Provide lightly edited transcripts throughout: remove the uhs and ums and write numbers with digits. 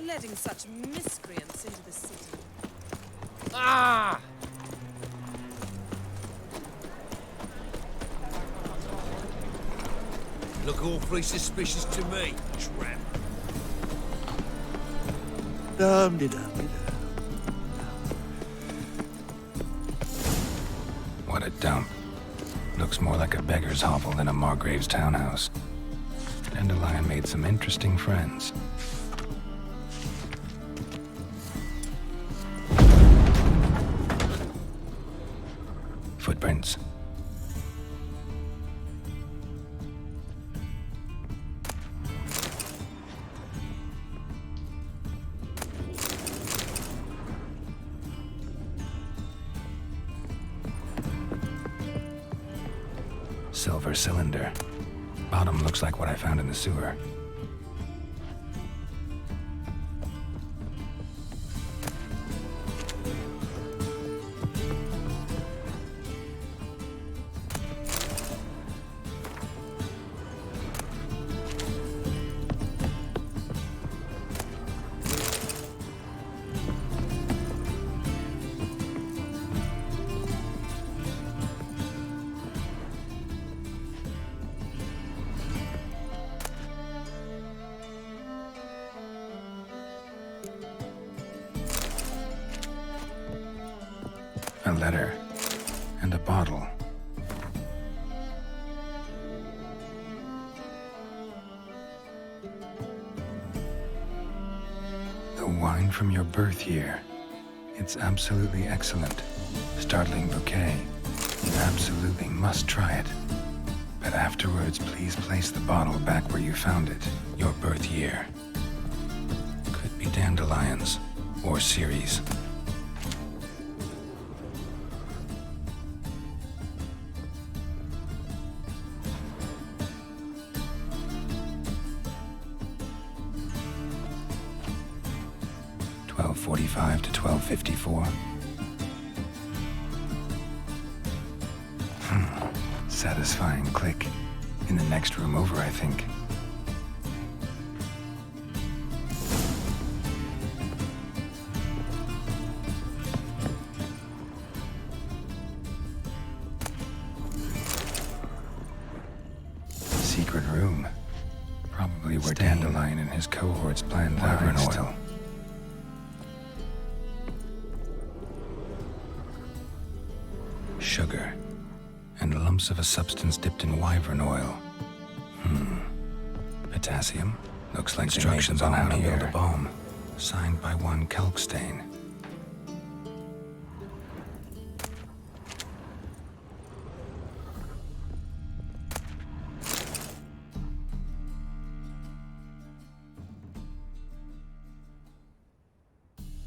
letting such miscreants into the city. Ah! Look awfully suspicious to me, tramp. Dum-de-dum-de-dum. What a dump. Looks more like a beggar's hovel than a Margrave's townhouse. Dandelion made some interesting friends. Footprints. Silver cylinder. Bottom looks like what I found in the sewer. A letter. And a bottle. The wine from your birth year. It's absolutely excellent. Startling bouquet. You absolutely must try it. But afterwards, please place the bottle back where you found it. Your birth year. Could be dandelions. Or Ceres. .45 to 12:54. Satisfying click. In the next room over, I think. Secret room. Probably where Dandelion and his cohorts planned Wyvern oil. Sugar, and lumps of a substance dipped in wyvern oil. Potassium? Looks like instructions on how to build a bomb. Signed by one Kelkstain.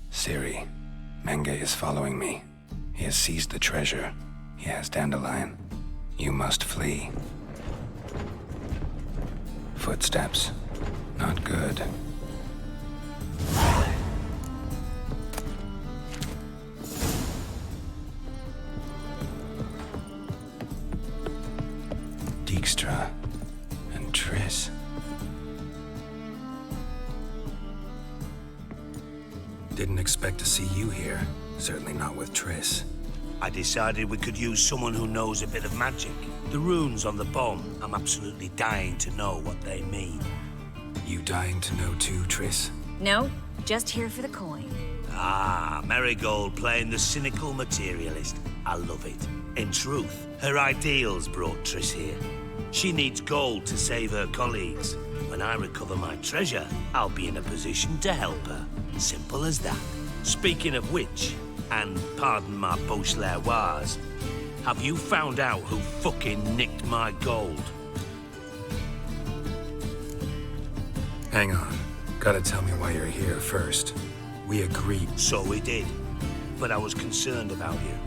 Ciri, Menge is following me. He has seized the treasure. He has Dandelion. You must flee. Footsteps. Not good. Dijkstra and Triss. Didn't expect to see you here. Certainly not with Triss. I decided we could use someone who knows a bit of magic. The runes on the bomb, I'm absolutely dying to know what they mean. You dying to know too, Triss? No, just here for the coin. Ah, Marigold playing the cynical materialist. I love it. In truth, her ideals brought Triss here. She needs gold to save her colleagues. When I recover my treasure, I'll be in a position to help her. Simple as that. Speaking of which, and pardon my Beauclervoise, have you found out who fucking nicked my gold? Hang on. Gotta tell me why you're here first. We agreed. So we did. But I was concerned about you.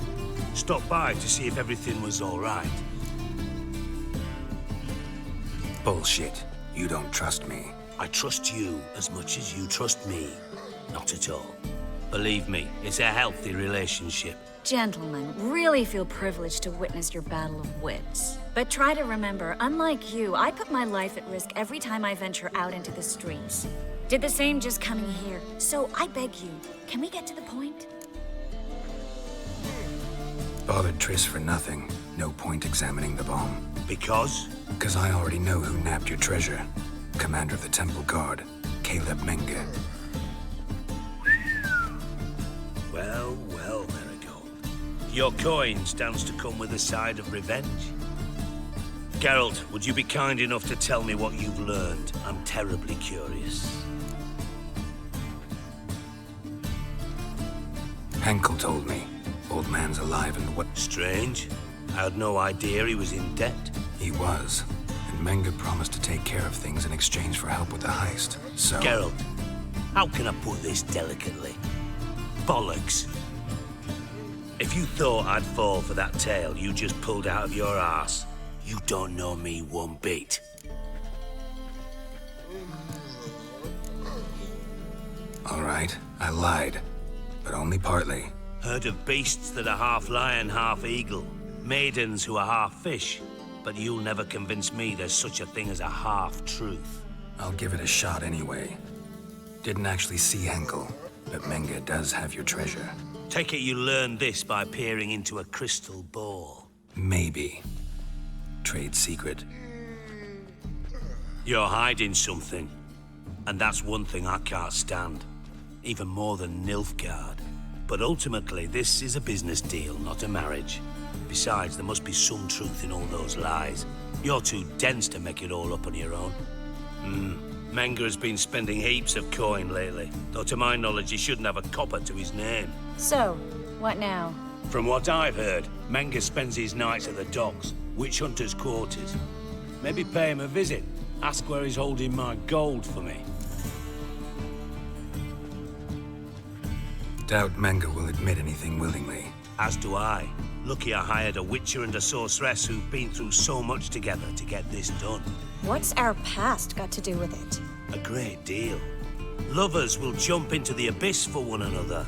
Stopped by to see if everything was all right. Bullshit. You don't trust me. I trust you as much as you trust me. Not at all. Believe me, it's a healthy relationship. Gentlemen, really feel privileged to witness your battle of wits. But try to remember, unlike you, I put my life at risk every time I venture out into the streets. Did the same just coming here. So I beg you, can we get to the point? Bothered Triss for nothing. No point examining the bomb. Because? Because I already know who nabbed your treasure. Commander of the Temple Guard, Caleb Menge. Well, well, Marigold. Your coin stands to come with a side of revenge. Geralt, would you be kind enough to tell me what you've learned? I'm terribly curious. Henkel told me. Old man's alive and what? Strange. I had no idea he was in debt. He was. And Menge promised to take care of things in exchange for help with the heist. So... Geralt, how can I put this delicately? Bollocks. If you thought I'd fall for that tale you just pulled out of your arse, you don't know me one bit. All right, I lied. But only partly. Heard of beasts that are half lion, half eagle. Maidens who are half fish. But you'll never convince me there's such a thing as a half-truth. I'll give it a shot anyway. Didn't actually see Henkel, but Menge does have your treasure. Take it you learned this by peering into a crystal ball. Maybe. Trade secret. You're hiding something. And that's one thing I can't stand. Even more than Nilfgaard. But ultimately, this is a business deal, not a marriage. Besides, there must be some truth in all those lies. You're too dense to make it all up on your own. Menge has been spending heaps of coin lately, though to my knowledge he shouldn't have a copper to his name. So, what now? From what I've heard, Menge spends his nights at the docks, witch hunters' quarters. Maybe pay him a visit. Ask where he's holding my gold for me. Doubt Menge will admit anything willingly. As do I. Lucky I hired a witcher and a sorceress who've been through so much together to get this done. What's our past got to do with it? A great deal. Lovers will jump into the abyss for one another.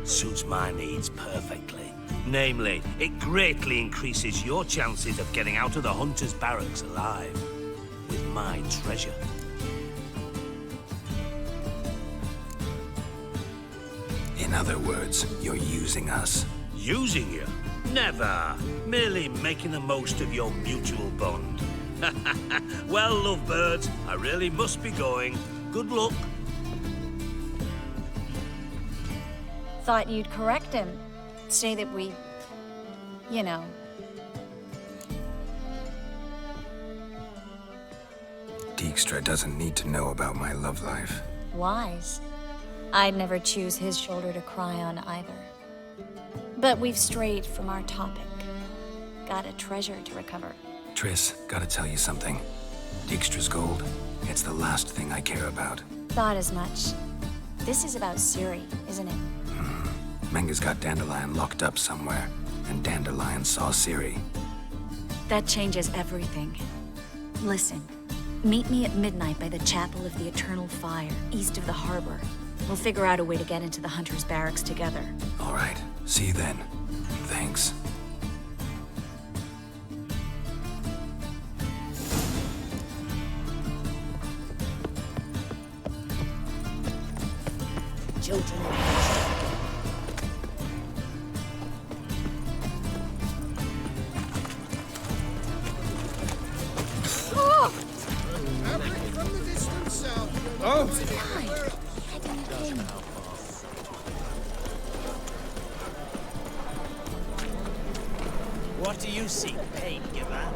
Suits my needs perfectly. Namely, it greatly increases your chances of getting out of the hunter's barracks alive. With my treasure. In other words, you're using us. Using you? Never. Merely making the most of your mutual bond. Well, lovebirds, I really must be going. Good luck. Thought you'd correct him. Say that we... you know. Dijkstra doesn't need to know about my love life. Wise. I'd never choose his shoulder to cry on either. But we've strayed from our topic. Got a treasure to recover. Triss, gotta tell you something. Dijkstra's gold, it's the last thing I care about. Thought as much. This is about Ciri, isn't it? Menge's got Dandelion locked up somewhere, and Dandelion saw Ciri. That changes everything. Listen, meet me at midnight by the Chapel of the Eternal Fire, east of the harbor. We'll figure out a way to get into the Hunter's barracks together. All right, see you then. Thanks. Children. What do you seek, pain giver?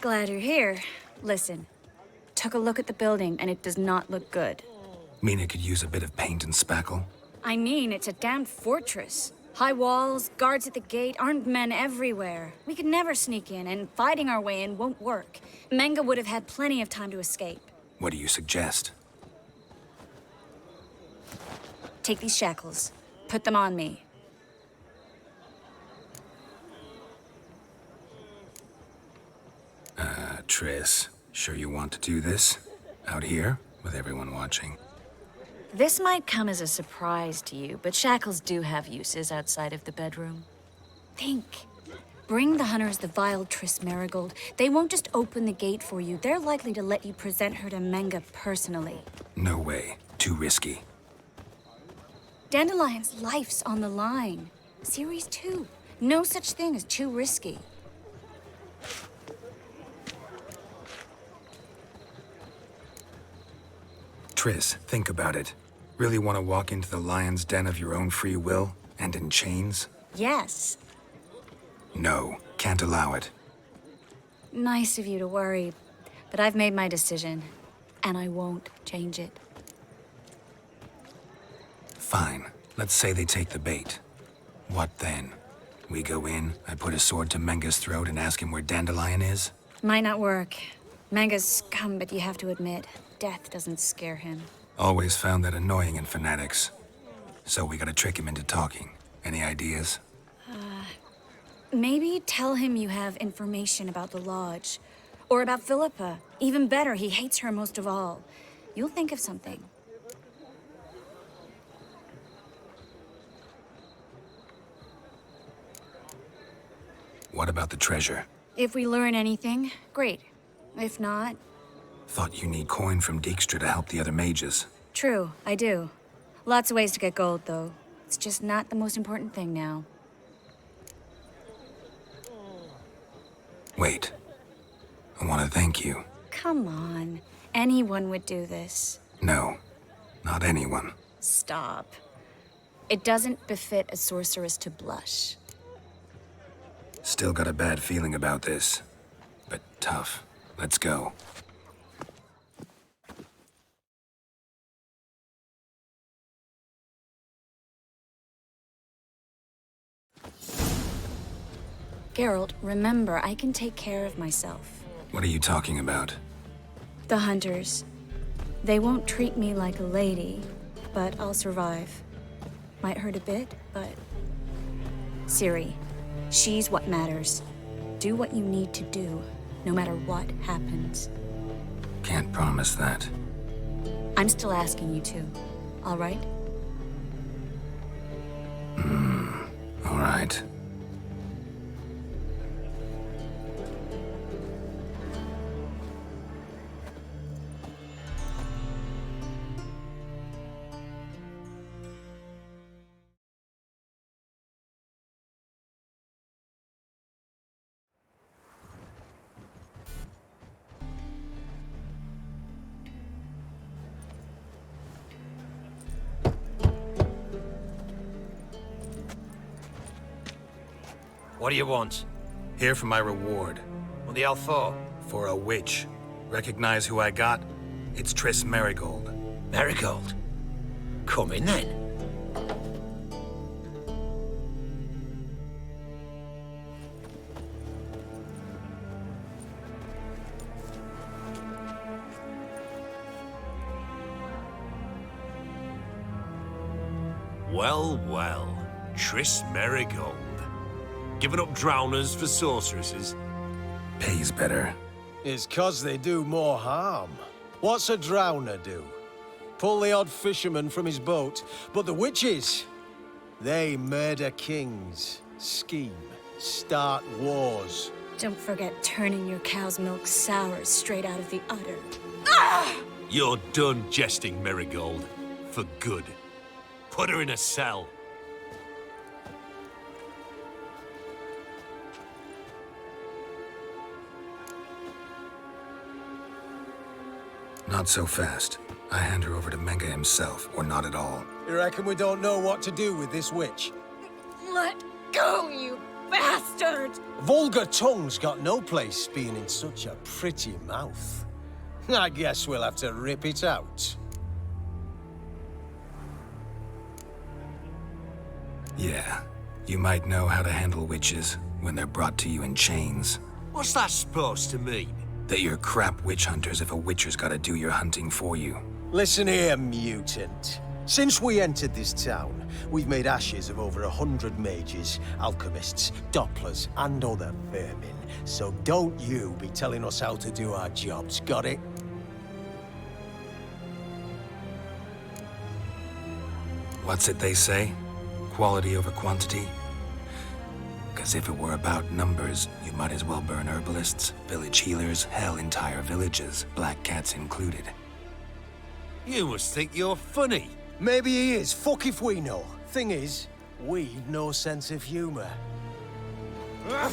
Glad you're here. Listen, took a look at the building and it does not look good. Mina could use a bit of paint and spackle. I mean, it's a damn fortress. High walls, guards at the gate, armed men everywhere. We could never sneak in, and fighting our way in won't work. Menge would have had plenty of time to escape. What do you suggest? Take these shackles. Put them on me. Triss, sure you want to do this? Out here, with everyone watching? This might come as a surprise to you, but shackles do have uses outside of the bedroom. Think. Bring the hunters the vile Triss Merigold. They won't just open the gate for you. They're likely to let you present her to Menga personally. No way. Too risky. Dandelion's life's on the line. Series 2. No such thing as too risky. Triss, think about it. Really want to walk into the lion's den of your own free will, and in chains? Yes. No, can't allow it. Nice of you to worry, but I've made my decision, and I won't change it. Fine. Let's say they take the bait. What then? We go in, I put a sword to Menga's throat and ask him where Dandelion is? Might not work. Menga's scum, but you have to admit, death doesn't scare him. Always found that annoying in fanatics. So we gotta trick him into talking. Any ideas? Maybe tell him you have information about the Lodge. Or about Philippa. Even better, he hates her most of all. You'll think of something. What about the treasure? If we learn anything, great. If not, Thought you need coin from Dijkstra to help the other mages. true, I do. Lots of ways to get gold, though. It's just not the most important thing now. Wait. I want to thank you. Come on. Anyone would do this. No, not anyone. Stop. It doesn't befit a sorceress to blush. Still got a bad feeling about this. But tough. Let's go. Geralt, remember, I can take care of myself. What are you talking about? The hunters. They won't treat me like a lady, but I'll survive. Might hurt a bit, but... Ciri, she's what matters. Do what you need to do, no matter what happens. Can't promise that. I'm still asking you to, all right? All right. What do you want? Here for my reward. What the hell for? For a witch. Recognize who I got? It's Triss Merigold. Merigold. Come in then. Well, well. Triss Merigold. Giving up drowners for sorceresses? Pays better. It's 'cause they do more harm. What's a drowner do? Pull the odd fisherman from his boat. But the witches, they murder kings, scheme, start wars. Don't forget turning your cow's milk sour straight out of the udder. You're done jesting, Merigold. For good. Put her in a cell. Not so fast. I hand her over to Menga himself, or not at all. You reckon we don't know what to do with this witch? Let go, you bastard! Vulgar tongue's got no place being in such a pretty mouth. I guess we'll have to rip it out. Yeah. You might know how to handle witches when they're brought to you in chains. What's that supposed to mean? That you're crap witch hunters if a witcher's gotta do your hunting for you. Listen here, mutant. Since we entered this town, we've made ashes of over 100 mages, alchemists, dopplers, and other vermin. So don't you be telling us how to do our jobs, got it? What's it they say? Quality over quantity? Because if it were about numbers, you might as well burn herbalists, village healers, hell, entire villages, black cats included. You must think you're funny. Maybe he is, fuck if we know. Thing is, we've no sense of humor. Time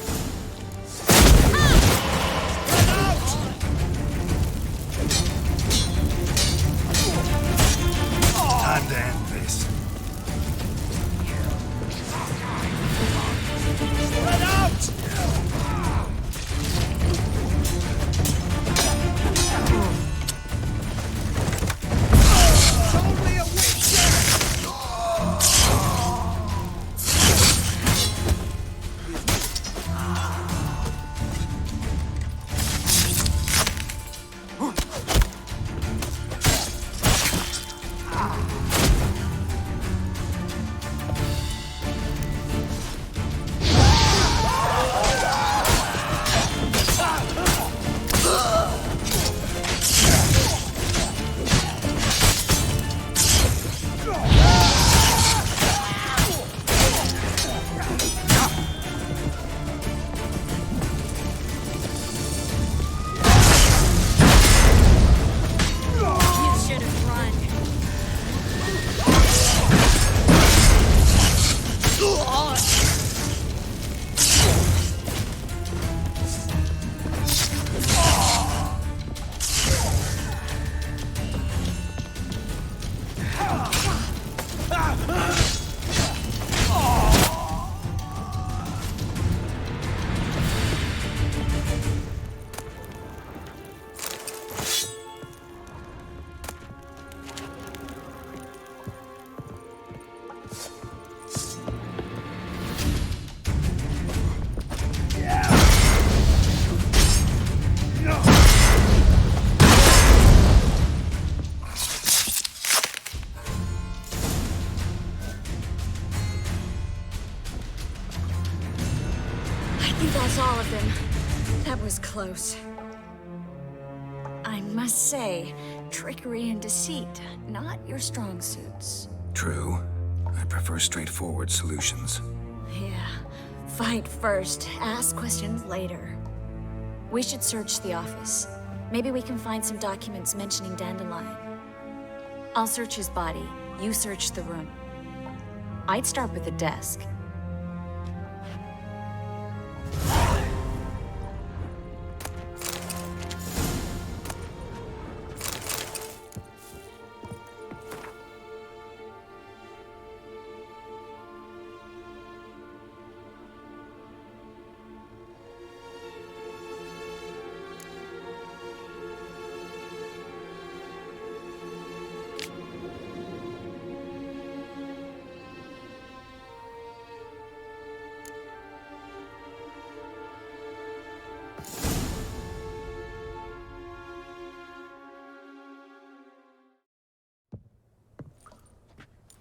to end this. Spread out! Only a I think that's all of them. That was close. I must say, trickery and deceit, not your strong suits. True. I prefer straightforward solutions. Yeah. Fight first, ask questions later. We should search the office. Maybe we can find some documents mentioning Dandelion. I'll search his body. You search the room. I'd start with the desk.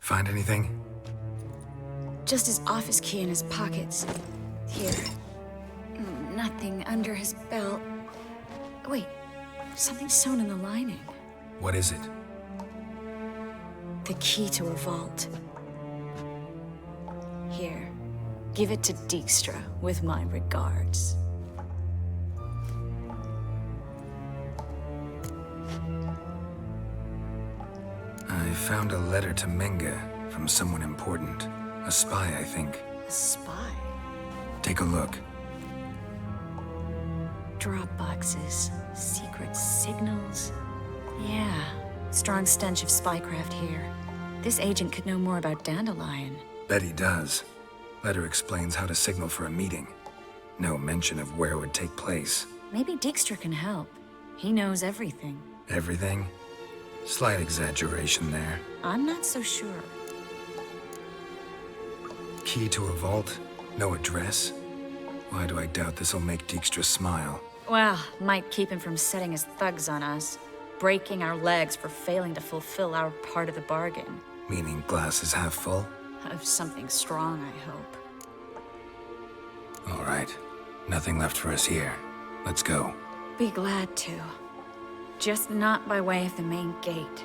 Find anything? Just his office key in his pockets. Here. Nothing under his belt. Wait, something sewn in the lining. What is it? The key to a vault. Here. Give it to Dijkstra, with my regards. I found a letter to Menge from someone important. A spy, I think. A spy? Take a look. Drop boxes, secret signals. Yeah, strong stench of spycraft here. This agent could know more about Dandelion. Bet he does. Letter explains how to signal for a meeting. No mention of where it would take place. Maybe Dijkstra can help. He knows everything. Everything? Slight exaggeration there. I'm not so sure. Key to a vault? No address? Why do I doubt this'll make Dijkstra smile? Well, might keep him from setting his thugs on us. Breaking our legs for failing to fulfill our part of the bargain. Meaning glass is half full? Of something strong, I hope. All right. Nothing left for us here. Let's go. Be glad to. Just not by way of the main gate.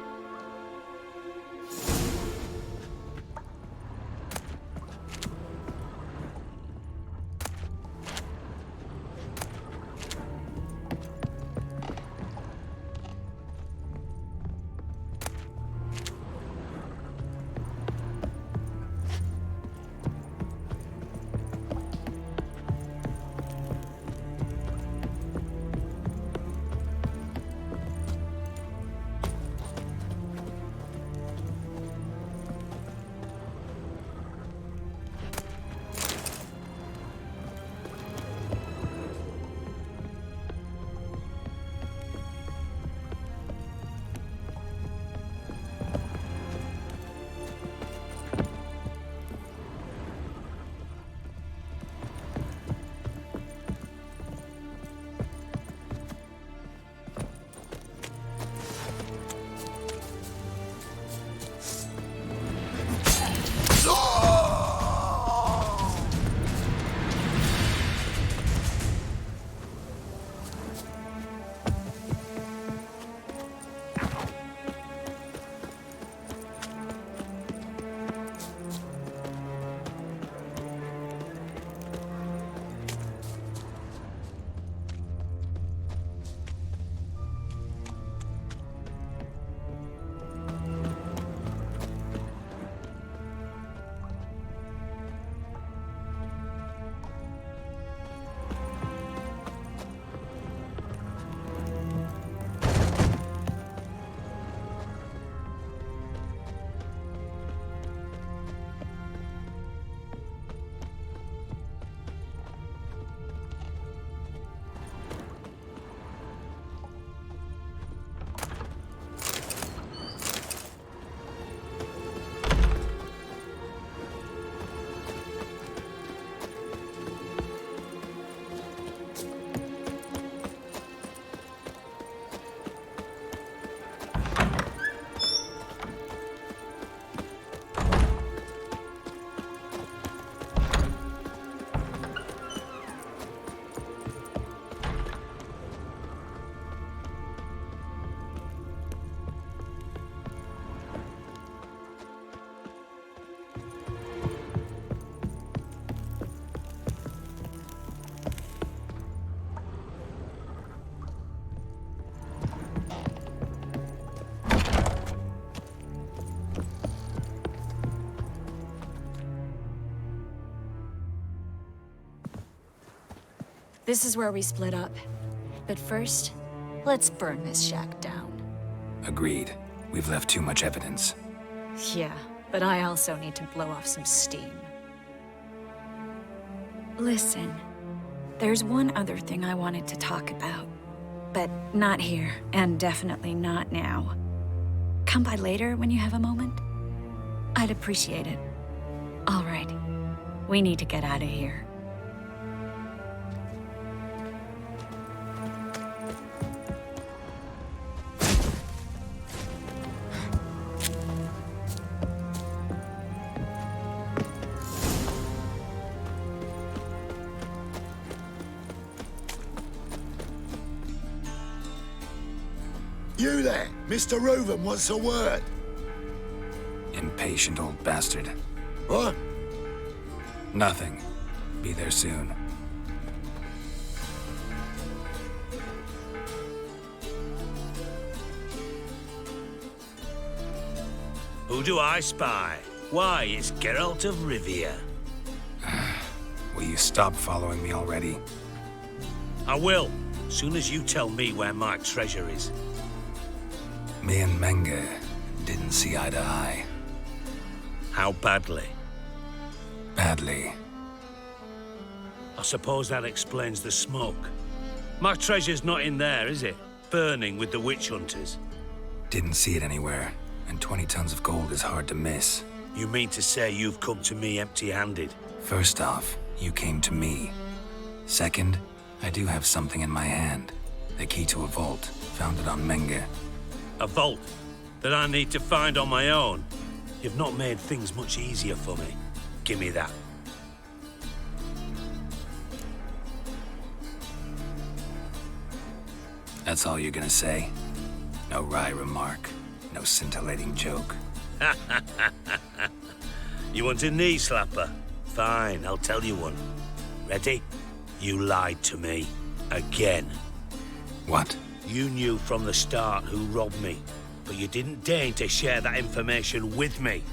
This is where we split up. But first, let's burn this shack down. Agreed. We've left too much evidence. Yeah, but I also need to blow off some steam. Listen, there's one other thing I wanted to talk about. But not here, and definitely not now. Come by later when you have a moment? I'd appreciate it. All right. We need to get out of here. You there, Mr. Reuven wants a word. Impatient old bastard. What? Nothing. Be there soon. Who do I spy? Why, it's Geralt of Rivia. Will you stop following me already? I will, soon as you tell me where my treasure is. Me and Menge didn't see eye to eye. How badly? Badly. I suppose that explains the smoke. My treasure's not in there, is it? Burning with the witch hunters. Didn't see it anywhere, and 20 tons of gold is hard to miss. You mean to say you've come to me empty-handed? First off, you came to me. Second, I do have something in my hand. The key to a vault, found it on Menge. A vault that I need to find on my own? You've not made things much easier for me. Give me that. That's all you're gonna say? No wry remark, no scintillating joke. You want a knee slapper? Fine, I'll tell you one. Ready? You lied to me. Again. What? You knew from the start who robbed me, but you didn't deign to share that information with me.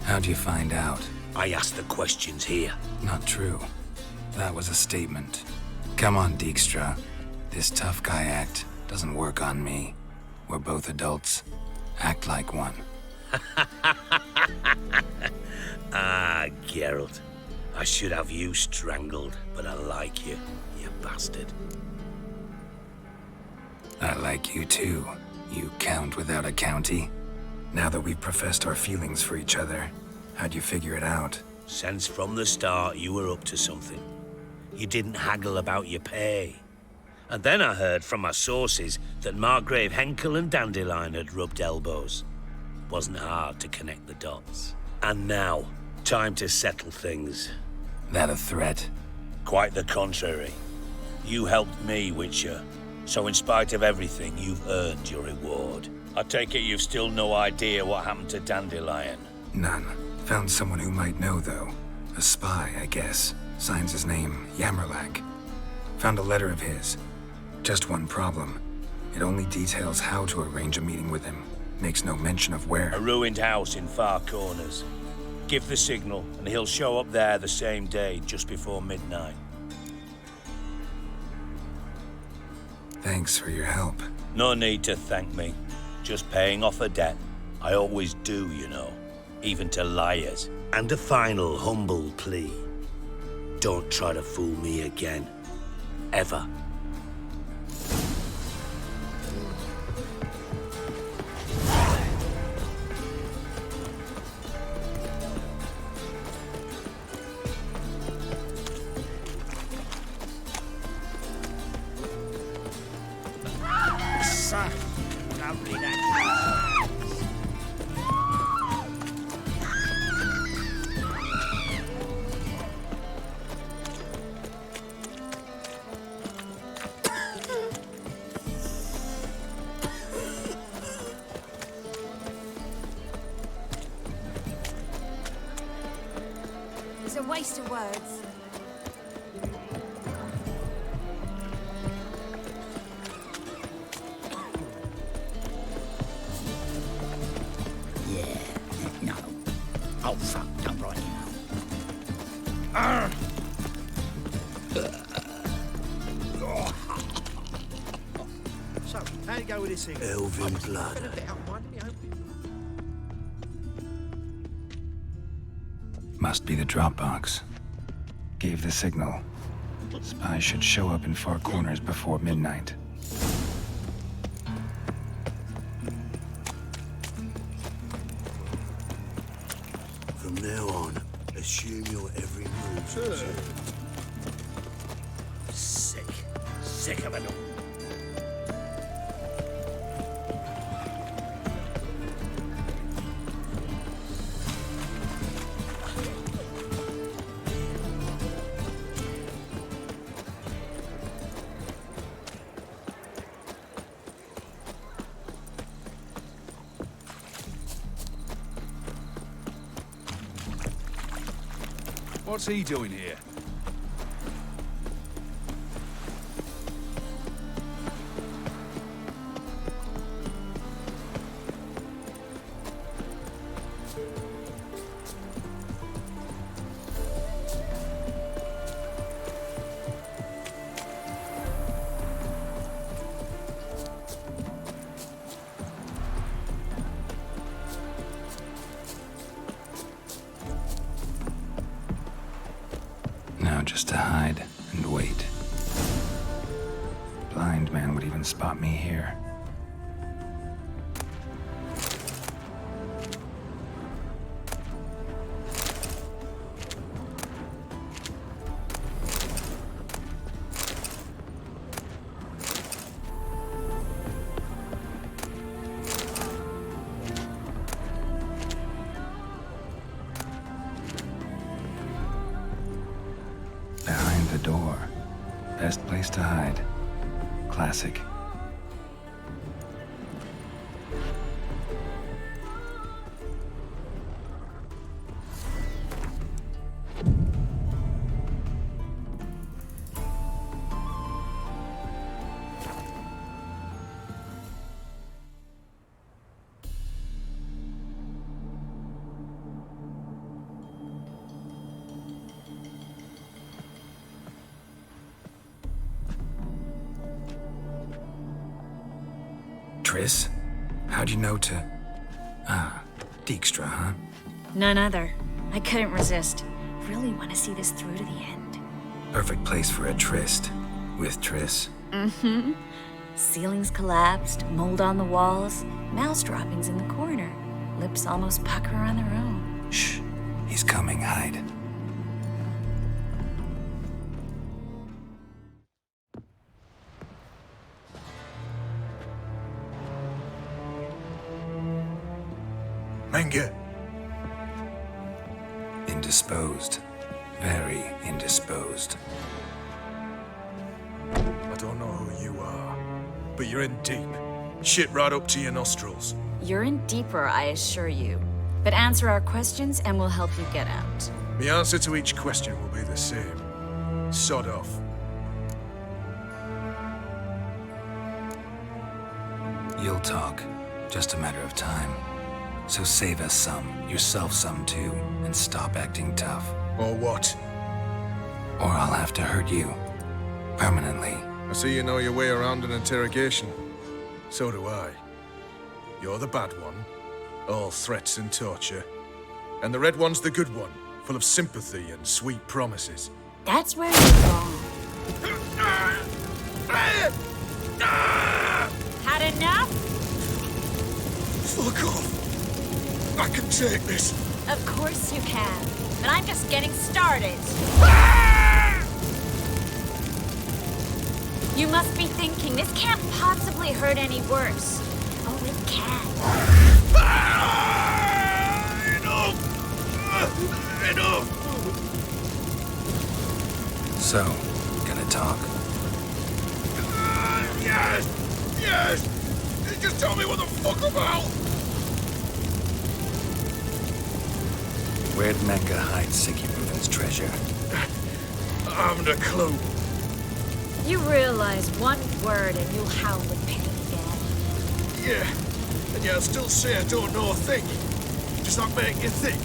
How'd you find out? I asked the questions here. Not true. That was a statement. Come on, Dijkstra. This tough guy act doesn't work on me. We're both adults. Act like one. Ah, Geralt. I should have you strangled, but I like you, you bastard. I like you too, you count without a county. Now that we've professed our feelings for each other, how'd you figure it out? Since from the start you were up to something. You didn't haggle about your pay. And then I heard from my sources that Margrave Henkel and Dandelion had rubbed elbows. Wasn't hard to connect the dots. And now, time to settle things. That a threat? Quite the contrary. You helped me, Witcher. So in spite of everything, you've earned your reward. I take it you've still no idea what happened to Dandelion. None. Found someone who might know, though. A spy, I guess. Signs his name, Yammerlak. Found a letter of his. Just one problem. It only details how to arrange a meeting with him. Makes no mention of where. A ruined house in Far Corners. Give the signal, and he'll show up there the same day, just before midnight. Thanks for your help. No need to thank me. Just paying off a debt. I always do, you know. Even to liars. And a final humble plea. Don't try to fool me again. Ever. It's a waste of words. No. Oh, fuck. I'm right So, how'd it go with this thing? Elven blood. Must be the Dropbox. Gave the signal. Spies should show up in Far Corners before midnight. From now on, assume your every move. Sick. Sick of it all. What's he doing here? Now just to hide and wait. Blind man would even spot me here. door. Best place to hide. Classic. Triss? How'd you know to... Ah, Dijkstra, huh? None other. I couldn't resist. Really want to see this through to the end. Perfect place for a tryst. With Triss. Mm-hmm. Ceilings collapsed, mold on the walls, mouse droppings in the corner. Lips almost pucker on their own. Shh. He's coming, hide. Menge. Indisposed. Very indisposed. I don't know who you are, but you're in deep. Shit right up to your nostrils. You're in deeper, I assure you. But answer our questions and we'll help you get out. The answer to each question will be the same. Sod off. You'll talk. Just a matter of time. So save us some, yourself some too, and stop acting tough. Or what? Or I'll have to hurt you. Permanently. I see you know your way around an interrogation. So do I. You're the bad one, all threats and torture. And the red one's the good one, full of sympathy and sweet promises. That's where you're wrong. Had enough? Fuck off! I can take this. Of course you can. But I'm just getting started. You must be thinking, this can't possibly hurt any worse. Oh, it can. Enough! So, gonna talk? Yes! Yes! Just tell me what the fuck about! Where'd Menge hide Sigismund's treasure? I haven't a clue. You realize one word and you'll howl with pain again. Yeah, and yet I still say I don't know a thing. Does that make you think?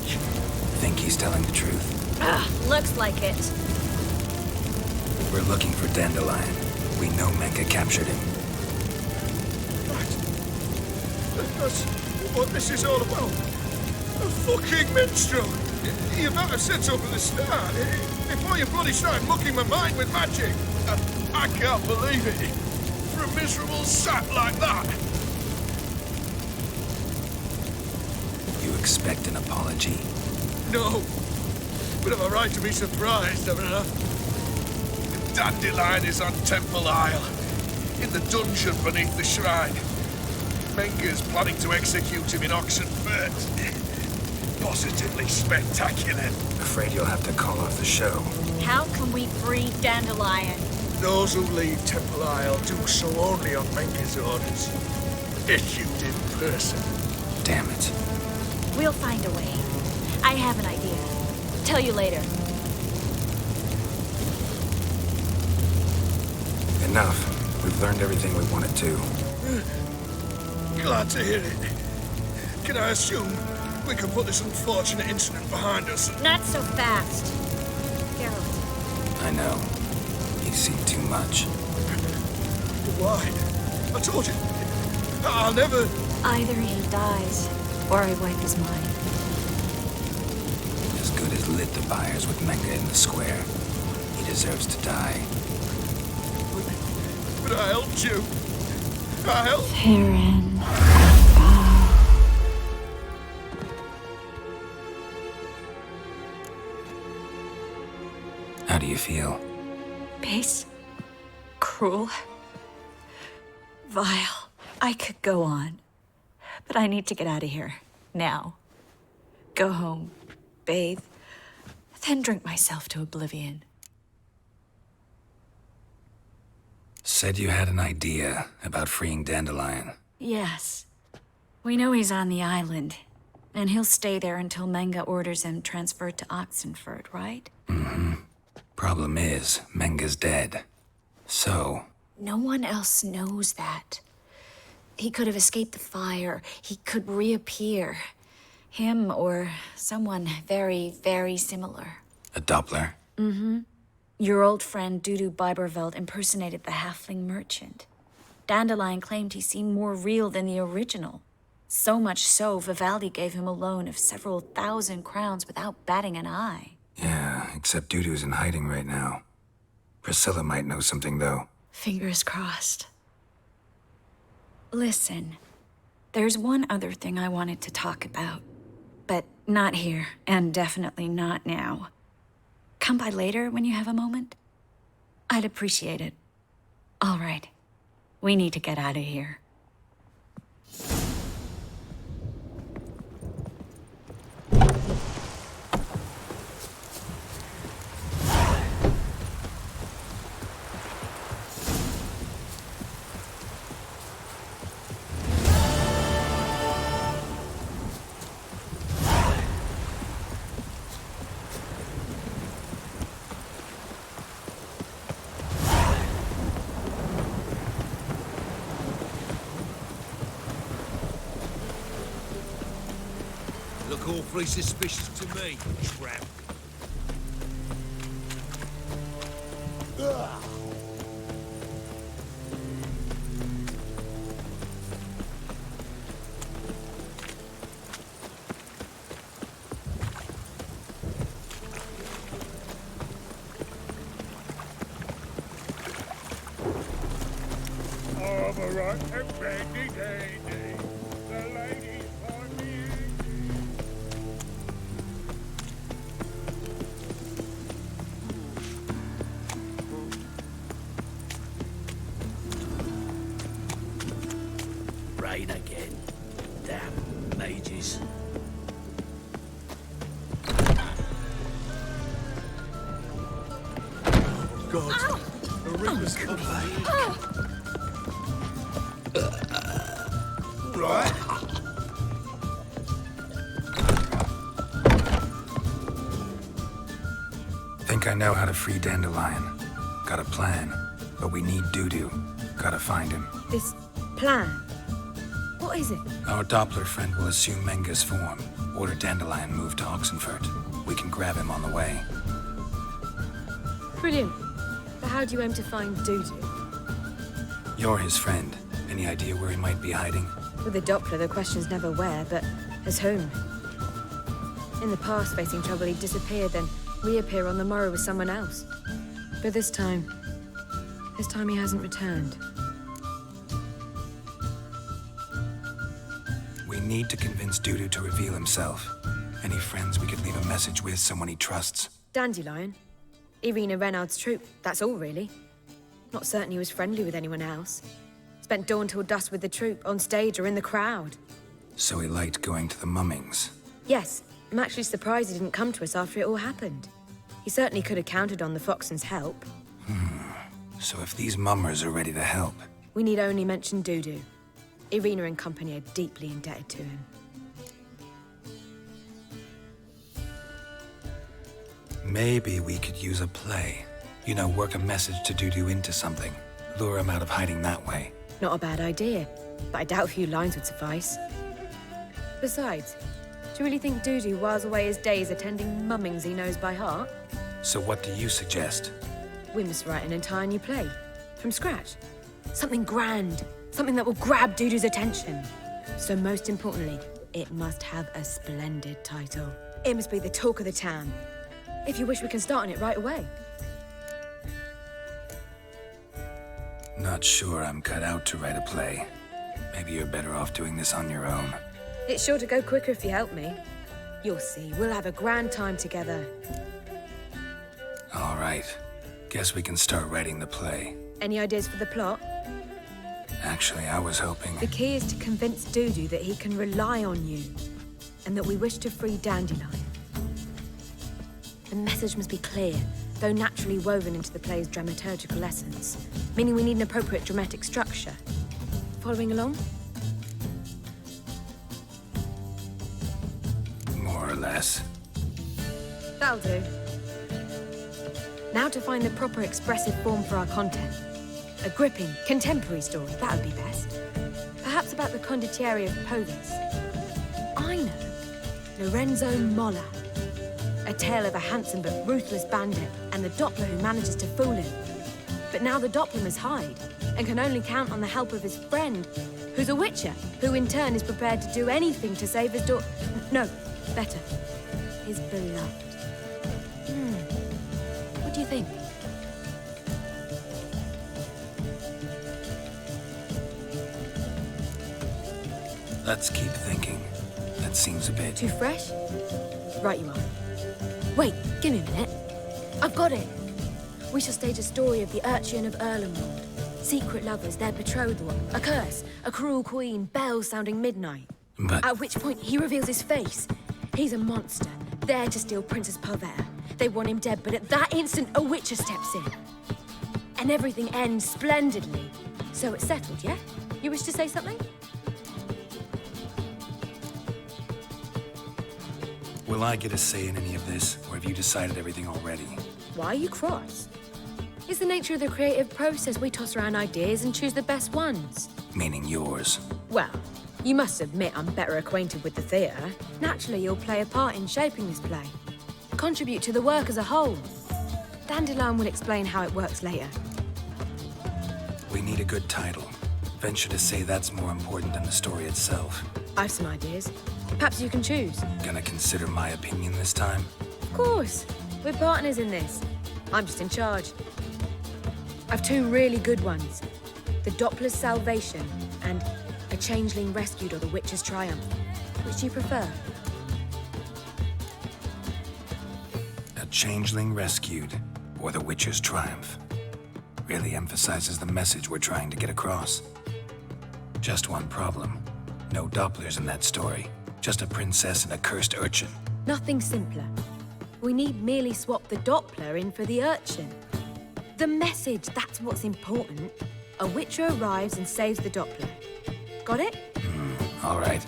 Think he's telling the truth? Ugh, looks like it. We're looking for Dandelion. We know Menge captured him. Right. That's what this is all about. A fucking minstrel! You better said so from the start, before you bloody started mucking my mind with magic. I can't believe it. For a miserable sap like that. You expect an apology? No. But I've a right to be surprised, haven't I? Dandelion is on Temple Isle, in the dungeon beneath the shrine. Menge's planning to execute him in Oxenfurt. Positively spectacular. Afraid you'll have to call off the show. How can we free Dandelion? Those who leave Temple Isle do so only on Menge's orders. Issued in person. Damn it. We'll find a way. I have an idea. Tell you later. Enough. We've learned everything we wanted to. Glad to hear it. Can I assume we can put this unfortunate incident behind us? Not so fast. Geralt. I know. You've seen too much. Why? I told you. I'll never... Either he dies, or I wipe his mind. As good as lit the buyers with Menge in the square. He deserves to die. But I helped you. I helped... Farron. How do you feel? Base. Cruel. Vile. I could go on. But I need to get out of here. Now. Go home. Bathe. Then drink myself to oblivion. Said you had an idea about freeing Dandelion. Yes. We know he's on the island, and he'll stay there until Menga orders him transferred to Oxenford, right? Mm-hmm. Problem is, Menga's dead. So... No one else knows that. He could have escaped the fire. He could reappear. Him or someone very, very similar. A Doppler? Mm-hmm. Your old friend Dudu Biberveld impersonated the halfling merchant. Dandelion claimed he seemed more real than the original. So much so, Vivaldi gave him a loan of several thousand crowns without batting an eye. Yeah, except Dudu's in hiding right now. Priscilla might know something, though. Fingers crossed. Listen, there's one other thing I wanted to talk about. But not here, and definitely not now. Come by later when you have a moment? I'd appreciate it. All right. We need to get out of here. Look awfully suspicious to me, tramp. I'm a rotten bendy dandy. The ladies want me. Rain again. Damn mages. God, the Reaper's coming. Right. Think I know how to free Dandelion. Got a plan, but we need Dudu. Gotta find him. This plan? What is it? Our Doppler friend will assume Menga's form. Order Dandelion moved to Oxenford. We can grab him on the way. Brilliant. But how do you aim to find Dudu? You're his friend. Any idea where he might be hiding? With the Doppler, the question's never where, but as whom. In the past, facing trouble, he'd disappear, then reappear on the morrow with someone else. But this time he hasn't returned. We need to convince Dudu to reveal himself. Any friends we could leave a message with, someone he trusts? Dandelion. Irina Renard's troupe, that's all really. Not certain he was friendly with anyone else. Spent dawn till dusk with the troupe, on stage or in the crowd. So he liked going to the mummings. Yes, I'm actually surprised he didn't come to us after it all happened. He certainly could have counted on the Foxen's help. So if these mummers are ready to help... We need only mention Dudu. Irina and company are deeply indebted to him. Maybe we could use a play. You know, work a message to Dudu into something. Lure him out of hiding that way. Not a bad idea, but I doubt a few lines would suffice. Besides, do you really think Dudu whiles away his days attending mummings he knows by heart? So what do you suggest? We must write an entire new play. From scratch. Something grand. Something that will grab Dudu's attention. So most importantly, it must have a splendid title. It must be the talk of the town. If you wish, we can start on it right away. Not sure I'm cut out to write a play. Maybe you're better off doing this on your own. It's sure to go quicker if you help me. You'll see, we'll have a grand time together. All right. Guess we can start writing the play. Any ideas for the plot? Actually, I was hoping... The key is to convince Dudu that he can rely on you, and that we wish to free Dandelion. The message must be clear. though naturally woven into the play's dramaturgical essence, meaning we need an appropriate dramatic structure. Following along? More or less. That'll do. Now to find the proper expressive form for our content. A gripping, contemporary story, that would be best. Perhaps about the condottieri of Povis. I know. Lorenzo Molla. A tale of a handsome but ruthless bandit and the Doppler who manages to fool him. But now the Doppler must hide and can only count on the help of his friend, who's a witcher, who in turn is prepared to do anything to save his daughter. No, better. His beloved. What do you think? Let's keep thinking. That seems a bit... Too fresh? Right you are. Wait, give me a minute. I've got it. We shall stage a story of the Urchin of Erlenwald. Secret lovers, their betrothal, a curse, a cruel queen, bells sounding midnight. But... At which point he reveals his face. He's a monster, there to steal Princess Parvera. They want him dead, but at that instant, a witcher steps in. And everything ends splendidly. So it's settled, yeah? You wish to say something? Will I get a say in any of this, or have you decided everything already? Why are you cross? It's the nature of the creative process. We toss around ideas and choose the best ones. Meaning yours. Well, you must admit I'm better acquainted with the theatre. Naturally, you'll play a part in shaping this play. Contribute to the work as a whole. Dandelion will explain how it works later. We need a good title. Venture to say that's more important than the story itself. I've some ideas. Perhaps you can choose. Gonna consider my opinion this time? Of course. We're partners in this. I'm just in charge. I've two really good ones. The Doppler's Salvation and A Changeling Rescued or The Witcher's Triumph. Which do you prefer? A Changeling Rescued or The Witcher's Triumph. Really emphasizes the message we're trying to get across. Just one problem. No Dopplers in that story. Just a princess and a cursed urchin. Nothing simpler. We need merely swap the Doppler in for the urchin. The message, that's what's important. A witcher arrives and saves the Doppler. Got it? All right.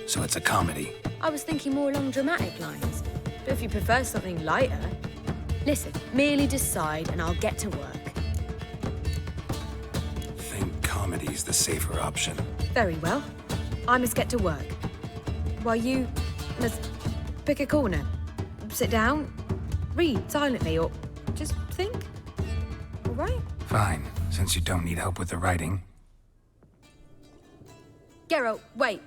So it's a comedy. I was thinking more along dramatic lines. But if you prefer something lighter... Listen, merely decide and I'll get to work. Think comedy's the safer option. Very well. I must get to work. While you must pick a corner. Sit down, read silently, or just think. All right? Fine, since you don't need help with the writing. Geralt, wait.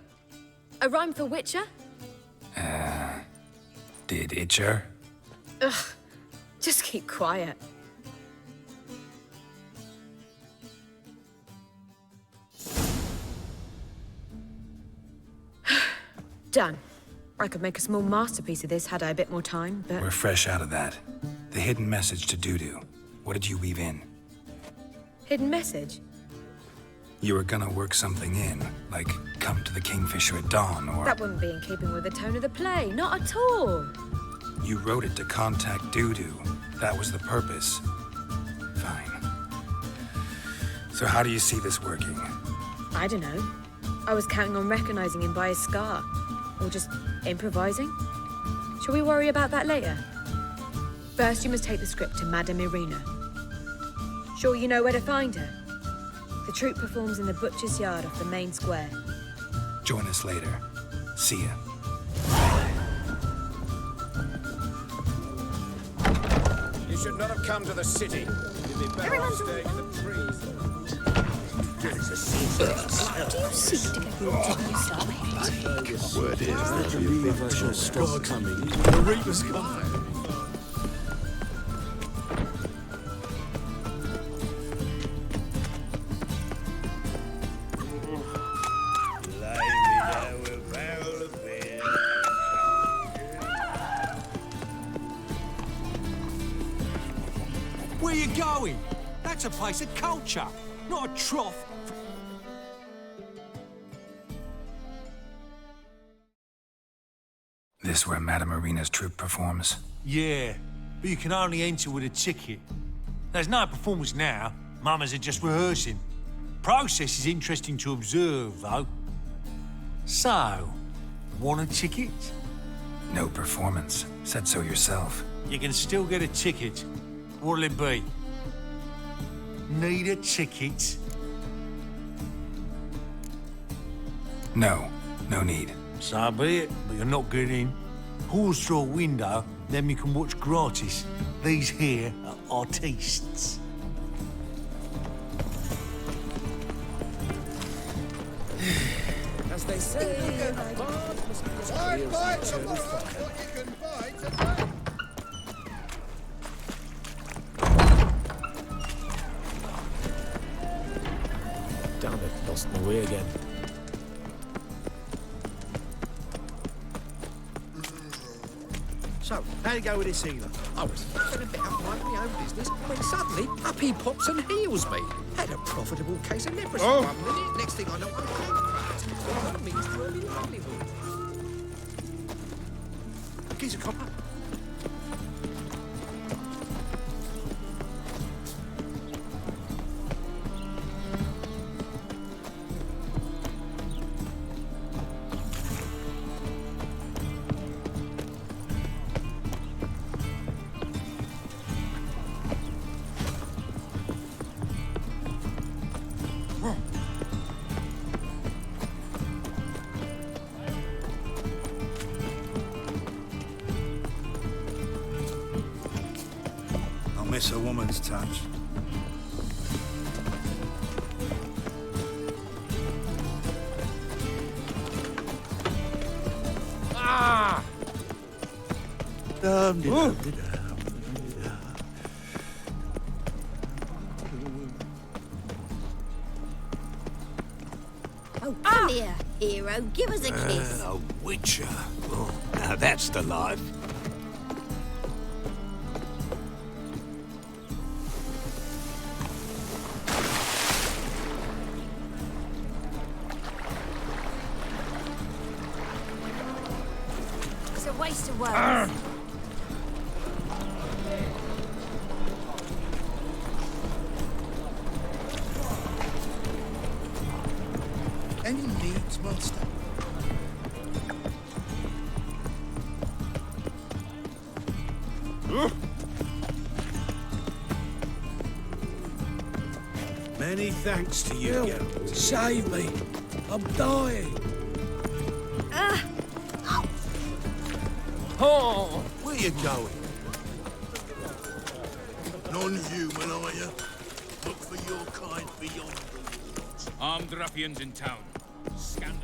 A rhyme for Witcher? Did Itcher? Ugh, just keep quiet. Done. I could make a small masterpiece of this had I a bit more time, but... We're fresh out of that. The hidden message to Dudu. What did you weave in? Hidden message? You were gonna work something in, like come to the Kingfisher at dawn, or... That wouldn't be in keeping with the tone of the play, not at all. You wrote it to contact Dudu. That was the purpose. Fine. So how do you see this working? I don't know. I was counting on recognizing him by his scar. Or just improvising? Shall we worry about that later? First, you must take the script to Madame Irina. Sure you know where to find her? The troupe performs in the Butcher's Yard off the main square. Join us later. See ya. You should not have come to the city. You'd be better off staying in the trees. Do you seek to get rid of yourself? Word is that the reversion stop coming. The Reaper's coming. Where you going? That's a place of culture, not a trough. This where Madame Irina's troupe performs? Yeah, but you can only enter with a ticket. There's no performance now. Mamas are just rehearsing. Process is interesting to observe, though. So, want a ticket? No performance. Said so yourself. You can still get a ticket. What'll it be? Need a ticket? No. No need. So be it, but you're not getting in. Pause through a window, then you can watch gratis. These here are artistes. As they say, Time by tomorrow what you can buy today. damn it, lost my way again. So, how'd it go with this healer? I was faffing a bit up minding my own business when suddenly up he pops and heals me. Had a profitable case of leprosy Oh. 1 minute, next thing I know I'm bankrupt. Well, that means to early livelihood. Here's a copper. Miss a woman's touch. Ah! Oh, come here, hero. Give us a kiss. A witcher. Oh, now that's the life. It's a waste of words. Any needs, monster? Many thanks to you, Geralt. Save me. I'm dying. Oh, where you going? Non-human, are you? Look for your kind beyond the walls. Armed ruffians in town. Scandal.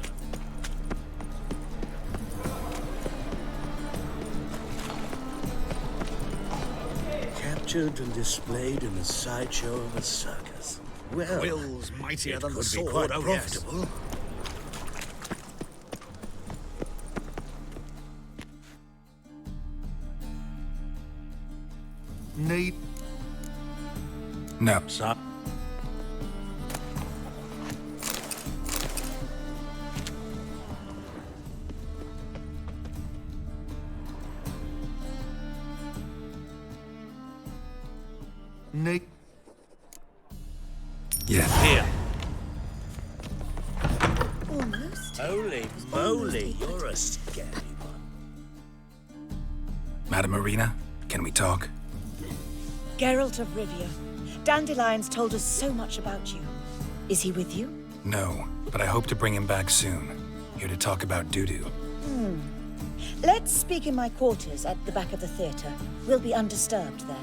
Captured and displayed in the sideshow of a circus. Well, Will's mightier it than the could be sword, quite oh yes. profitable. Need... No. So... Need... Yeah. Here. Almost. Holy moly, you're a scary one. Madame Marina, can we talk? Geralt of Rivia. Dandelion's told us so much about you. Is he with you? No, but I hope to bring him back soon. Here to talk about Dudu. Let's speak in my quarters at the back of the theater. We'll be undisturbed there.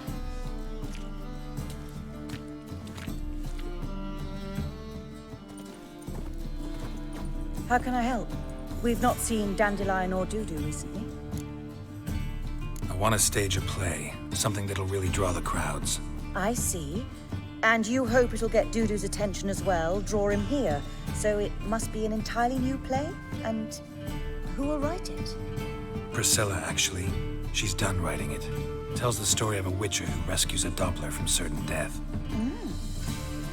How can I help? We've not seen Dandelion or Dudu recently. I want to stage a play, something that'll really draw the crowds. I see. And you hope it'll get Dudu's attention as well, draw him here. So it must be an entirely new play? And who will write it? Priscilla, actually. She's done writing it. Tells the story of a witcher who rescues a Doppler from certain death.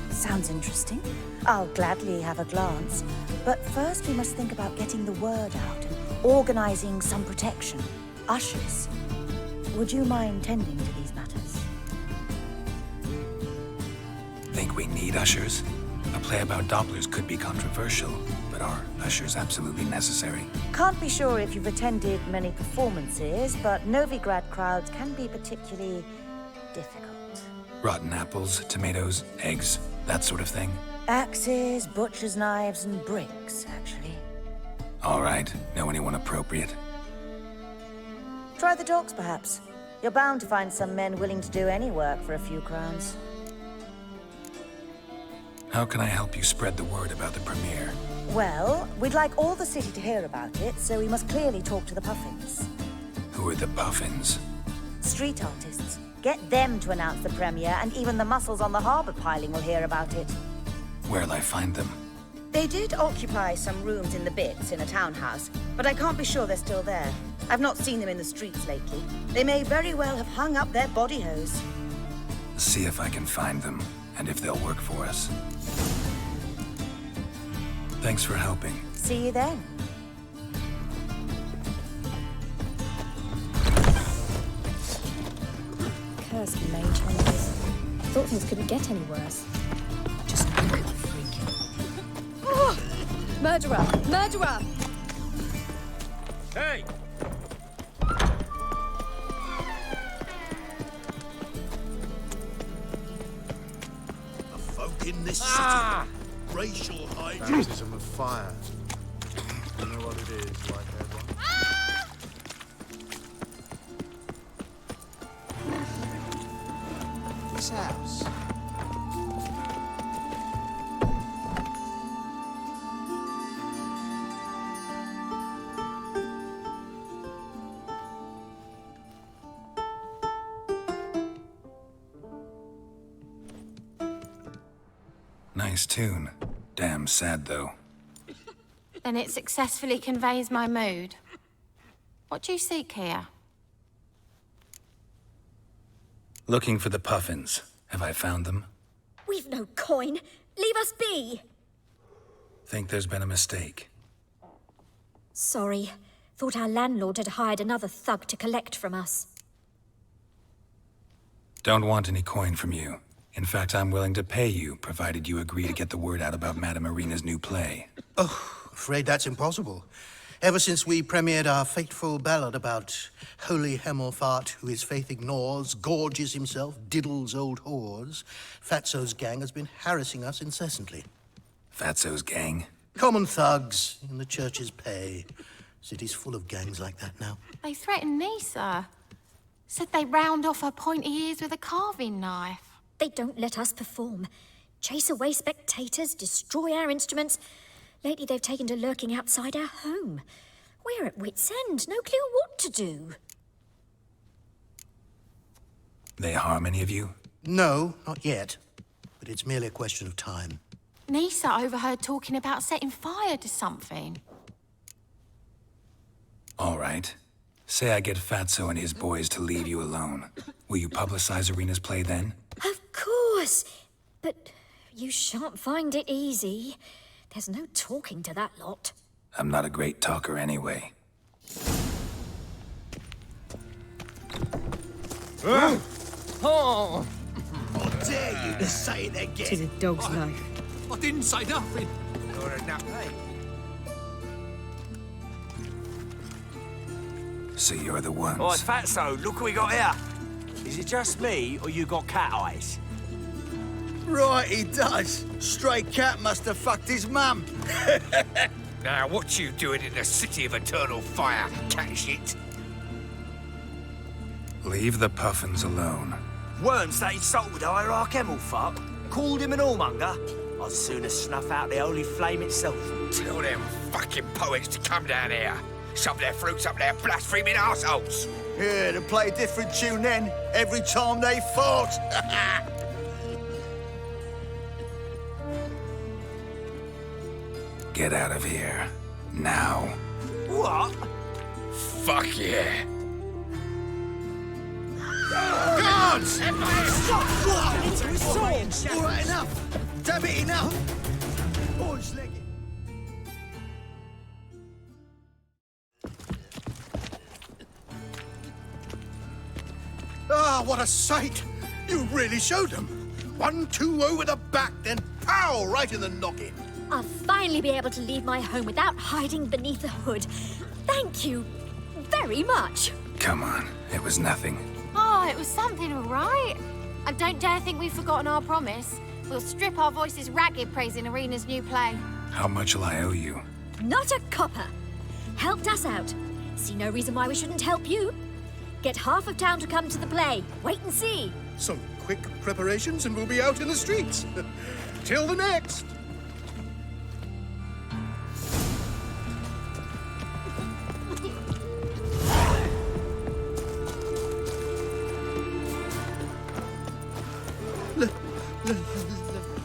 Sounds interesting. I'll gladly have a glance. But first we must think about getting the word out and organizing some protection. Ushers. Would you mind tending to these matters? Think we need ushers? A play about Dopplers could be controversial, but are ushers absolutely necessary? Can't be sure if you've attended many performances, but Novigrad crowds can be particularly difficult. Rotten apples, tomatoes, eggs, that sort of thing? Axes, butcher's knives, and bricks, actually. All right. Know anyone appropriate? Try the docks, perhaps. You're bound to find some men willing to do any work for a few crowns. How can I help you spread the word about the premiere? Well, we'd like all the city to hear about it, so we must clearly talk to the Puffins. Who are the Puffins? Street artists. Get them to announce the premiere, and even the muscles on the harbour piling will hear about it. Where'll I find them? They did occupy some rooms in the Bits in a townhouse, but I can't be sure they're still there. I've not seen them in the streets lately. They may very well have hung up their body hose. See if I can find them, and if they'll work for us. Thanks for helping. See you then. Cursed mage hunters. Thought things couldn't get any worse. Just a little freak. Oh! Murderer! Murderer! Hey! The folk in this city. Racial hygiene. Baptism of fire. You know what it is, like everyone. This house. Nice tune. Damn sad, though. Then it successfully conveys my mood. What do you seek here? Looking for the Puffins. Have I found them? We've no coin. Leave us be. Think there's been a mistake. Sorry. Thought our landlord had hired another thug to collect from us. Don't want any coin from you. In fact, I'm willing to pay you, provided you agree to get the word out about Madame Irina's new play. Oh, afraid that's impossible. Ever since we premiered our fateful ballad about holy Hemelfart, who his faith ignores, gorges himself, diddles old whores, Fatso's gang has been harassing us incessantly. Fatso's gang? Common thugs in the church's pay. City's full of gangs like that now. They threatened Nisa. Said they round off her pointy ears with a carving knife. They don't let us perform. Chase away spectators, destroy our instruments. Lately they've taken to lurking outside our home. We're at wit's end, no clue what to do. They harm any of you? No, not yet. But it's merely a question of time. Nisa overheard talking about setting fire to something. All right. Say I get Fatso and his boys to leave you alone. Will you publicize Irina's play then? Of course. But you shan't find it easy. There's no talking to that lot. I'm not a great talker anyway. Oh! How dare you to say it again? Tis a dog's life. I didn't say nothing. You're enough, eh? So you're the ones. Oh, Fatso, look what we got here. Is it just me, or you got cat eyes? Right, he does. Stray cat must have fucked his mum. Now, what you doing in the city of eternal fire, cat shit? Leave the Puffins alone. Worms that insulted Hierarch Hemelfart, called him an whoremonger. I'd sooner snuff out the holy flame itself. Tell them fucking poets to come down here. Shove their fruits up their blaspheming arseholes. Yeah, to play a different tune then, every time they fought. Get out of here. Now. What? Fuck yeah. Guards! Stop! All right, enough. Damn it, enough. Orange-legged. Ah, what a sight! You really showed them. 1-2 over the back, then pow! Right in the noggin. I'll finally be able to leave my home without hiding beneath a hood. Thank you very much. Come on, it was nothing. Oh, it was something, all right. And don't dare think we've forgotten our promise. We'll strip our voices ragged praising Arena's new play. How much will I owe you? Not a copper. Helped us out. See no reason why we shouldn't help you. Get half of town to come to the play. Wait and see. Some quick preparations and we'll be out in the streets. Till the next.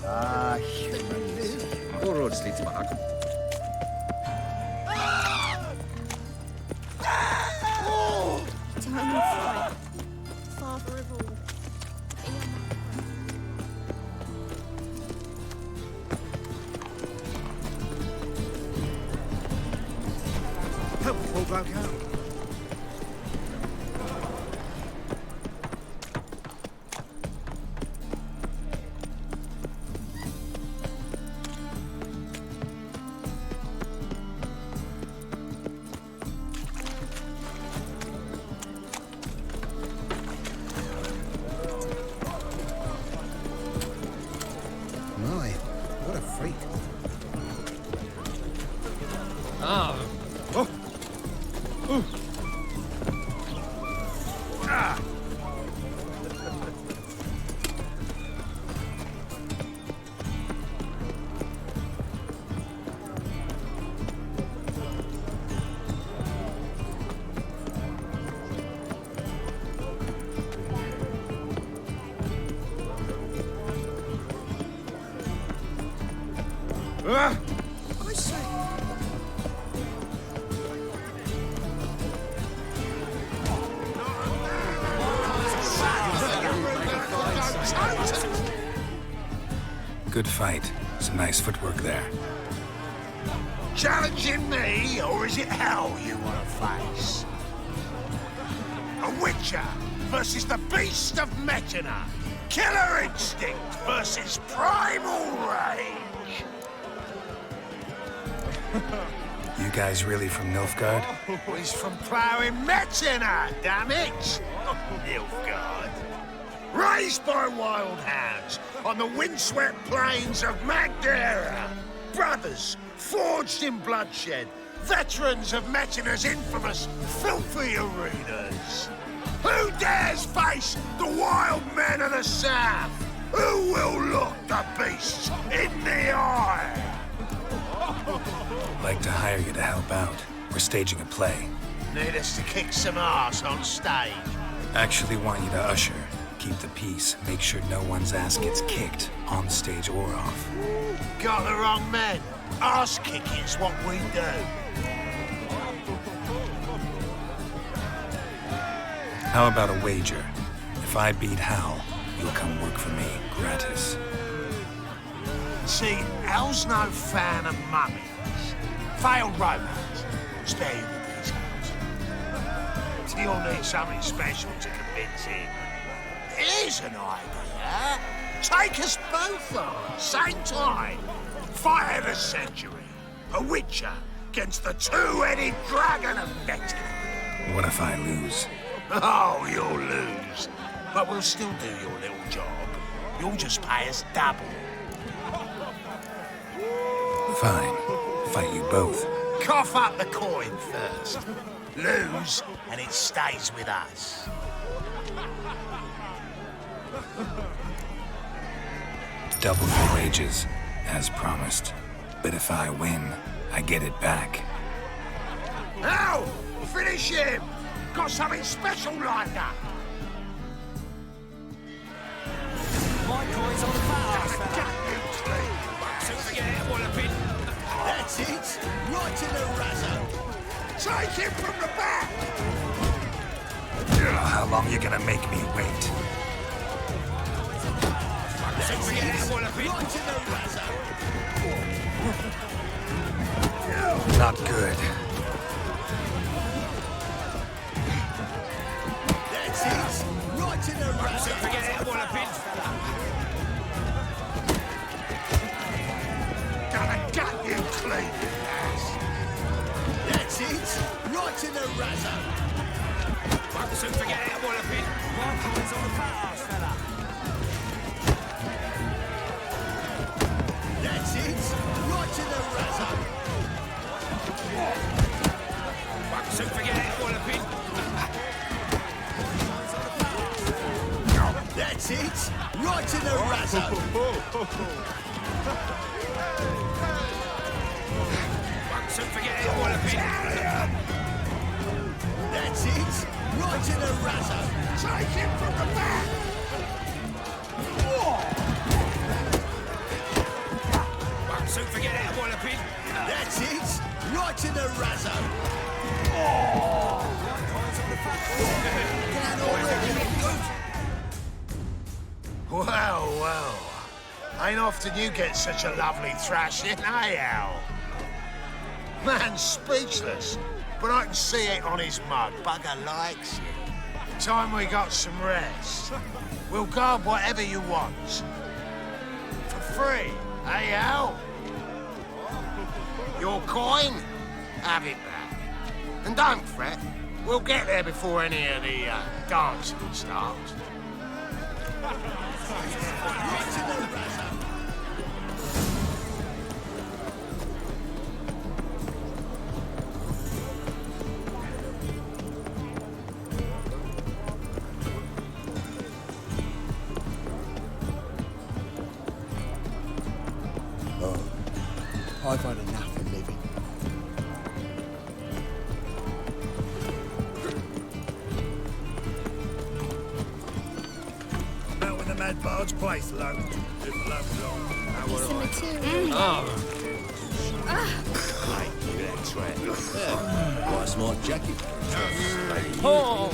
Ah, humans. Går rådsligt tillbaka. Time of fight. Father of all. Help pull back out. My, what a freak. Ah. Oh. Ooh. Ah. Ah! I say. Good fight. Some nice footwork there. Challenging me, or is it hell you want to face? A Witcher versus the Beast of Metina. Killer instinct versus primal rage. You guys really from Nilfgaard? Oh, he's from ploughing Metina, damn it! Nilfgaard. Raised by wild hounds on the windswept plains of Magdera. Brothers, forged in bloodshed. Veterans of Metina's infamous filthy arenas. Who dares face the wild men of the south? Who will look the beasts in the eye? Like to hire you to help out. We're staging a play. Need us to kick some ass on stage. Actually want you to usher. Keep the peace. Make sure no one's ass gets kicked, on stage or off. Got the wrong men. Ass kicking's what we do. How about a wager? If I beat Hal, you'll come work for me, gratis. See, Hal's no fan of mummies. Failed romance. Spare you the details. You'll need something special to convince him. Here's an idea. Take us both on, same time. Fight of the century. A Witcher against the two-headed dragon of Metina. What if I lose? Oh, you'll lose. But we'll still do your little job. You'll just pay us double. Fine. Fight you both. Cough up the coin first. Lose, and it stays with us. Double your wages, as promised. But if I win, I get it back. Now, finish him! Got something special lined up. My coin's on fire. That's it. Right in the razor. Take him from the back. How long you gonna make me wait? Not good. That's it. Right Right in the razor. Forget it, Walloping. Gonna gut you clean, you ass. That's it. Right in the razor. Won't soon forget it, Walloping. Walking's on the fat ass, fella. That's it. Right in the razor. Won't soon forget it, Walloping. That's it. Right in the razor. Won't soon forget it, Walloping. That's it. Right in the razor. Take him from the back. Won't soon forget it, Walloping. That's it. Right in the razor. Well, well. Ain't often you get such a lovely thrashing, eh, Al? Man's speechless, but I can see it on his mug. Bugger likes you. Time we got some rest. We'll guard whatever you want. For free, eh, Al? Your coin? Have it back. And don't fret. We'll get there before any of the dancing starts. I've had enough of living. Out with the mad bard's place, Lo. If love's on. How would I? Quite a smart jacket. Ow!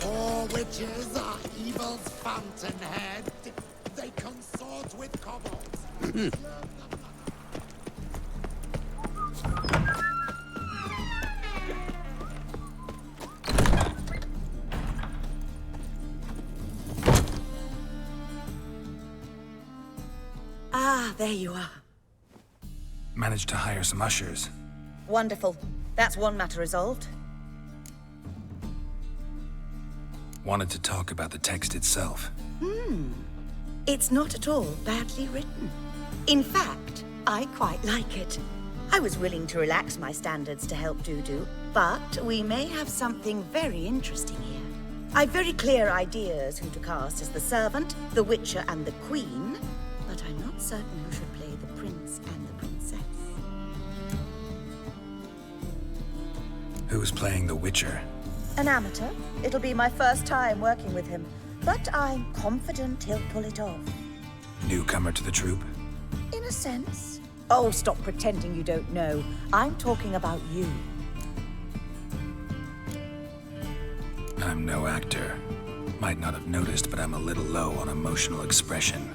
All witches are evil's fountainhead. They consort with kobolds. Ah, there you are. Managed to hire some ushers. Wonderful. That's one matter resolved. Wanted to talk about the text itself. It's not at all badly written. In fact, I quite like it. I was willing to relax my standards to help Dudu, but we may have something very interesting here. I've very clear ideas who to cast as the servant, the Witcher, and the Queen, but I'm not certain who should play the Prince and the Princess. Who's playing the Witcher? An amateur. It'll be my first time working with him, but I'm confident he'll pull it off. Newcomer to the troupe? In a sense. Oh, stop pretending you don't know. I'm talking about you. I'm no actor. Might not have noticed, but I'm a little low on emotional expression.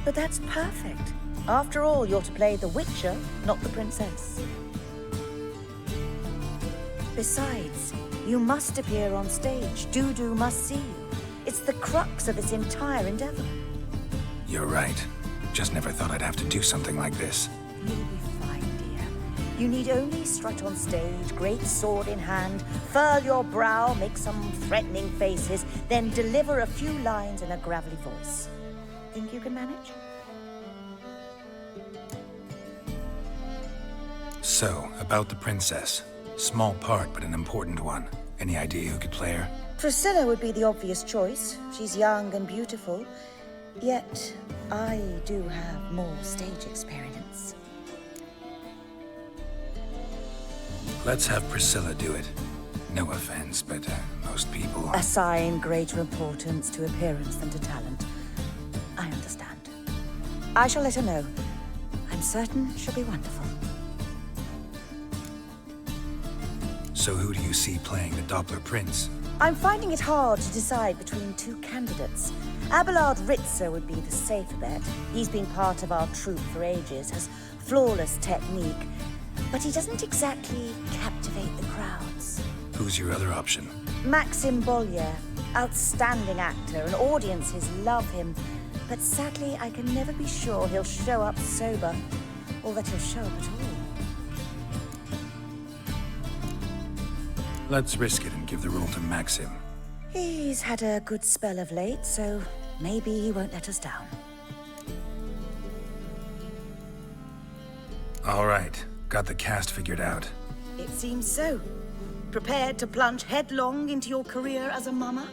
But that's perfect. After all, you're to play the Witcher, not the Princess. Besides, you must appear on stage. Dudu must see you. It's the crux of this entire endeavor. You're right. Just never thought I'd have to do something like this. You'll be fine, dear. You need only strut on stage, great sword in hand, furl your brow, make some threatening faces, then deliver a few lines in a gravelly voice. Think you can manage? So, about the princess. Small part, but an important one. Any idea who could play her? Priscilla would be the obvious choice. She's young and beautiful. Yet, I do have more stage experience. Let's have Priscilla do it. No offense, but most people... Assign greater importance to appearance than to talent. I understand. I shall let her know. I'm certain she'll be wonderful. So who do you see playing the Doppler Prince? I'm finding it hard to decide between two candidates. Abelard Ritzer would be the safer bet. He's been part of our troupe for ages, has flawless technique, but he doesn't exactly captivate the crowds. Who's your other option? Maxim Bollier, outstanding actor, and audiences love him. But sadly, I can never be sure he'll show up sober, or that he'll show up at all. Let's risk it and give the role to Maxim. He's had a good spell of late, so maybe he won't let us down. All right, got the cast figured out. It seems so. Prepared to plunge headlong into your career as a mama?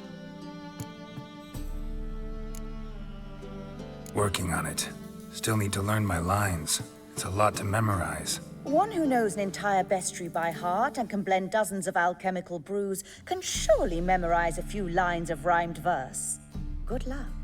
Working on it. Still need to learn my lines. It's a lot to memorize. One who knows an entire bestiary by heart and can blend dozens of alchemical brews can surely memorize a few lines of rhymed verse. Good luck.